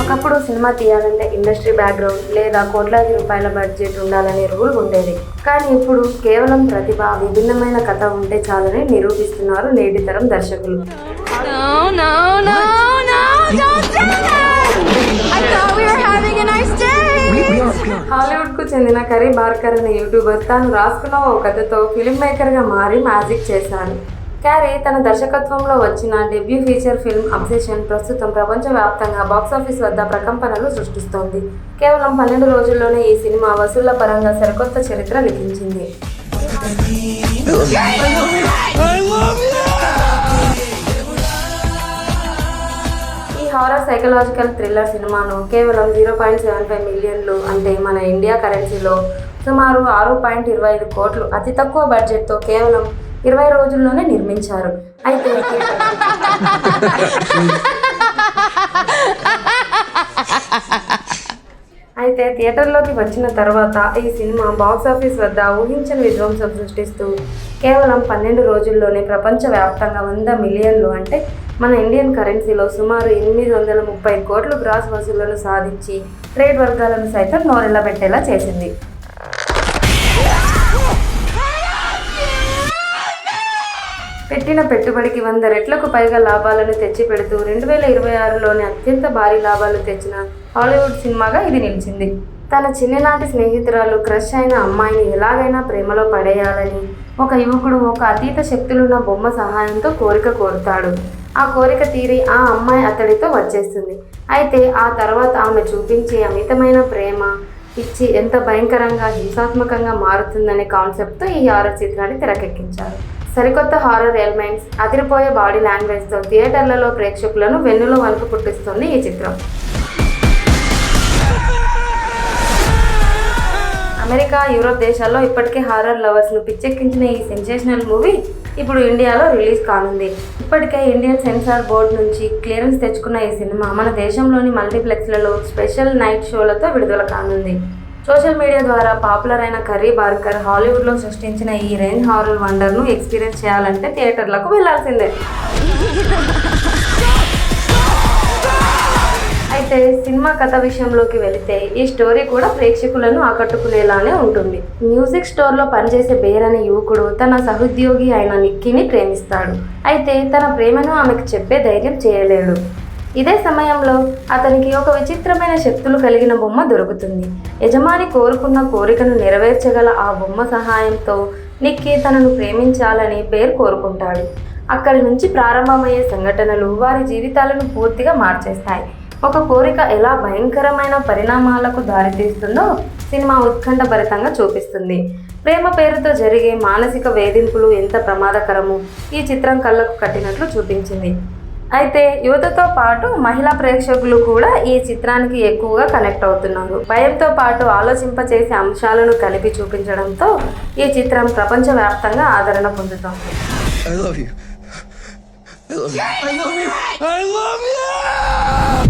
ఒకప్పుడు సినిమా తీయాలంటే industry background లేదా కోట్లాది రూపాయల బడ్జెట్ ఉండాలనే రూల్ ఉండేది. కానీ ఇప్పుడు కేవలం ప్రతిభ, విభిన్నమైన కథ ఉంటే చాలని నిరూపిస్తున్నారు నేటి తరం దర్శకులు. హాలీవుడ్ కు చెందిన కరీ బార్కర్ అనే యూట్యూబర్ తాను రాసుకున్న ఓ కథతో ఫిల్మ్ మేకర్ గా మారి మ్యాజిక్ చేశారు. క్యారీ తన దర్శకత్వంలో వచ్చిన డెబ్యూ ఫీచర్ ఫిల్మ్ అబ్సెషన్ ప్రస్తుతం ప్రపంచవ్యాప్తంగా బాక్సాఫీస్ వద్ద ప్రకంపనలు సృష్టిస్తోంది. కేవలం 12 రోజుల్లోనే ఈ సినిమా వసూళ్ల పరంగా సరికొత్త చరిత్ర లిఖించింది. ఈ హారర్ సైకలాజికల్ థ్రిల్లర్ సినిమాను కేవలం 0.75 మిలియన్లు అంటే మన ఇండియా కరెన్సీలో సుమారు 6.25 కోట్లు అతి తక్కువ బడ్జెట్తో కేవలం 20 రోజుల్లోనే నిర్మించారు. అయితే థియేటర్లోకి వచ్చిన తర్వాత ఈ సినిమా బాక్సాఫీస్ వద్ద ఊహించని విధ్వంసం సృష్టిస్తూ కేవలం 12 రోజుల్లోనే ప్రపంచవ్యాప్తంగా 100 మిలియన్లు అంటే మన ఇండియన్ కరెన్సీలో సుమారు 830 కోట్ల గ్రాస్ వసూళ్లను సాధించి ట్రేడ్ వర్గాలను సైతం నోరెళ్లబెట్టేలా చేసింది. పెట్టిన పెట్టుబడికి 100 రెట్లకు పైగా లాభాలను తెచ్చిపెడుతూ 2026లోనే అత్యంత భారీ లాభాలు తెచ్చిన హాలీవుడ్ సినిమాగా ఇది నిలిచింది. తన చిన్ననాటి స్నేహితురాలు క్రష్ అయిన అమ్మాయిని ఎలాగైనా ప్రేమలో పడేయాలని ఒక యువకుడు ఒక అతీత శక్తులున్న బొమ్మ సహాయంతో కోరిక కోరుతాడు. ఆ కోరిక తీరి ఆ అమ్మాయి అతడితో వచ్చేస్తుంది. అయితే ఆ తర్వాత ఆమె చూపించే అమితమైన ప్రేమ పిచ్చి ఎంత భయంకరంగా హింసాత్మకంగా మారుతుందనే కాన్సెప్ట్తో ఈ హారర్ చిత్రాన్ని తెరకెక్కించారు. సరికొత్త హారర్ ఎలిమెంట్స్, అదిరిపోయే బాడీ లాంగ్వేజ్తో థియేటర్లలో ప్రేక్షకులను వెన్నులో వణుకు పుట్టిస్తుంది ఈ చిత్రం. అమెరికా, యూరోప్ దేశాల్లో ఇప్పటికే హారర్ లవర్స్ను పిచ్చెక్కించిన ఈ సెన్సేషనల్ మూవీ ఇప్పుడు ఇండియాలో రిలీజ్ కానుంది. ఇప్పటికే ఇండియన్ సెన్సార్ బోర్డు నుంచి క్లియరెన్స్ తెచ్చుకున్న ఈ సినిమా మన దేశంలోని మల్టీప్లెక్స్లలో స్పెషల్ నైట్ షోలతో విడుదల కానుంది. సోషల్ మీడియా ద్వారా పాపులర్ అయిన కరీ బార్కర్ హాలీవుడ్లో సృష్టించిన ఈ రేంజ్ హారర్ వండర్ను ఎక్స్పీరియన్స్ చేయాలంటే థియేటర్లకు వెళ్లాల్సిందే. అయితే సినిమా కథ విషయంలోకి వెళితే ఈ స్టోరీ కూడా ప్రేక్షకులను ఆకట్టుకునేలానే ఉంటుంది. మ్యూజిక్ స్టోర్లో పనిచేసే బేర్ అనే యువకుడు తన సహోద్యోగి అయిన నిక్కీని ప్రేమిస్తాడు. అయితే తన ప్రేమను ఆమెకు చెప్పే ధైర్యం చేయలేడు. ఇదే సమయంలో అతనికి ఒక విచిత్రమైన శక్తులు కలిగిన బొమ్మ దొరుకుతుంది. యజమాని కోరుకున్న కోరికను నెరవేర్చగల ఆ బొమ్మ సహాయంతో నిక్కీ తనను ప్రేమించాలని బేర్ కోరుకుంటాడు. అక్కడి నుంచి ప్రారంభమయ్యే సంఘటనలు వారి జీవితాలను పూర్తిగా మార్చేస్తాయి. ఒక కోరిక ఎలా భయంకరమైన పరిణామాలకు దారితీస్తుందో సినిమా ఉత్కంఠభరితంగా చూపిస్తుంది. ప్రేమ పేరుతో జరిగే మానసిక వేధింపులు ఎంత ప్రమాదకరమో ఈ చిత్రం కళ్ళకు కట్టినట్లు చూపించింది. అయితే యువతతో పాటు మహిళా ప్రేక్షకులు కూడా ఈ చిత్రానికి ఎక్కువగా కనెక్ట్ అవుతున్నారు. భయంతో పాటు ఆలోచింపచేసే అంశాలను కలిపి చూపించడంతో ఈ చిత్రం ప్రపంచవ్యాప్తంగా ఆదరణ పొందుతోంది. I love you. I love you. I love you. I love you.